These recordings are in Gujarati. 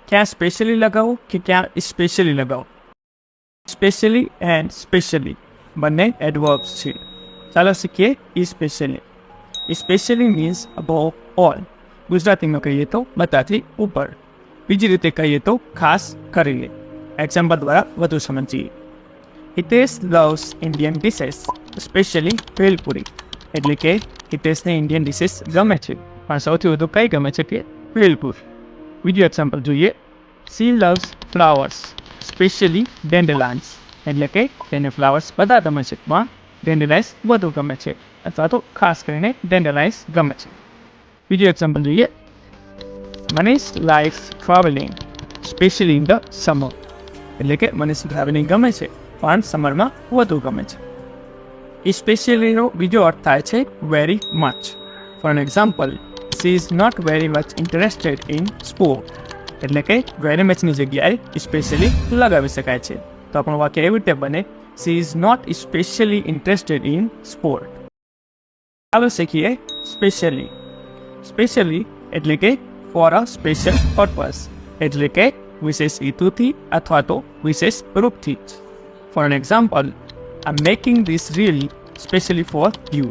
ક્યાં સ્પેશિયલી લગાવું કે ક્યાં સ્પેશિયલી લગાવું? સ્પેશિયલી એન્ડ સ્પેશિયલી બંને એડવર્બ્સ છે. ચાલો શીખીએ specially. Specially means above all. ગુજરાતીમાં કહીએ તો બધાથી ઉપર. બીજી રીતે કહીએ તો ખાસ કરીને. એક્ઝામ્પલ દ્વારા વધુ સમજીએ. Hitesh loves Indian dishes, specially bhelpuri. એટલે કે હિતેશને ઇન્ડિયન ડિશેસ ગમે છે, પણ સૌથી વધુ કઈ ગમે છે કે ભેલપુરી. બીજું એક્ઝામ્પલ જોઈએ. She loves flowers, specially dandelions. એટલે કે તેને ફ્લાવર્સ બધા ગમે છે, પણ ડેન્ડેલાઇન્સ વધુ ગમે છે, અથવા તો ખાસ કરીને ડેન્ડેલાઇન્સ ગમે છે. બીજું એક્ઝામ્પલ જોઈએ. Manish likes travelling, specially in the summer. એટલે કે મનીષ ટ્રાવેલિંગ ગમે છે, પણ સમરમાં વધુ ગમે છે. સ્પેશિયલીનો બીજો અર્થ થાય છે very much. For an example, she is not very much interested in sport. એટલે કે વેરી મચની જગ્યાએ સ્પેશિયલી લગાવી શકાય છે. તો આપણું વાક્ય એવી રીતે બને, she is not specially interested in sport. ચાલો શીખીએ સ્પેશિયલી. સ્પેશિયલી એટલે કે ફોર અ સ્પેશિયલ પર્પઝ. એટલે કે વિશેષ હેતુથી અથવા તો વિશેષ રૂપથી. For an example, I am making this reel specially for you.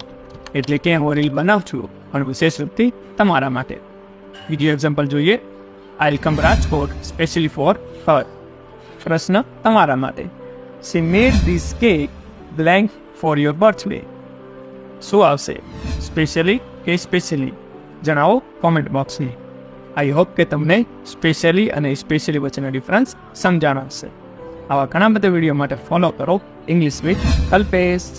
એટલે કે હું રીલ બનાવું છું પણ વિશેષ રૂપથી તમારા માટે. બીજું એક્ઝામ્પલ જોઈએ. I will come Rajkot specially for her. પ્રશ્ન તમારા માટે. She made this cake blank for your birthday. શું આવશે, સ્પેશિયલી કે સ્પેશિયલી? જણાવો કોમેન્ટ બોક્સમાં. આઈ હોપ કે તમને સ્પેશિયલી અને સ્પેશિયલી વચ્ચેનો ડિફરન્સ સમજાણો હશે. આવા ઘણા બધા વિડીયો માટે ફોલો કરો ઇંગ્લિશ વિથ કલ્પેશ.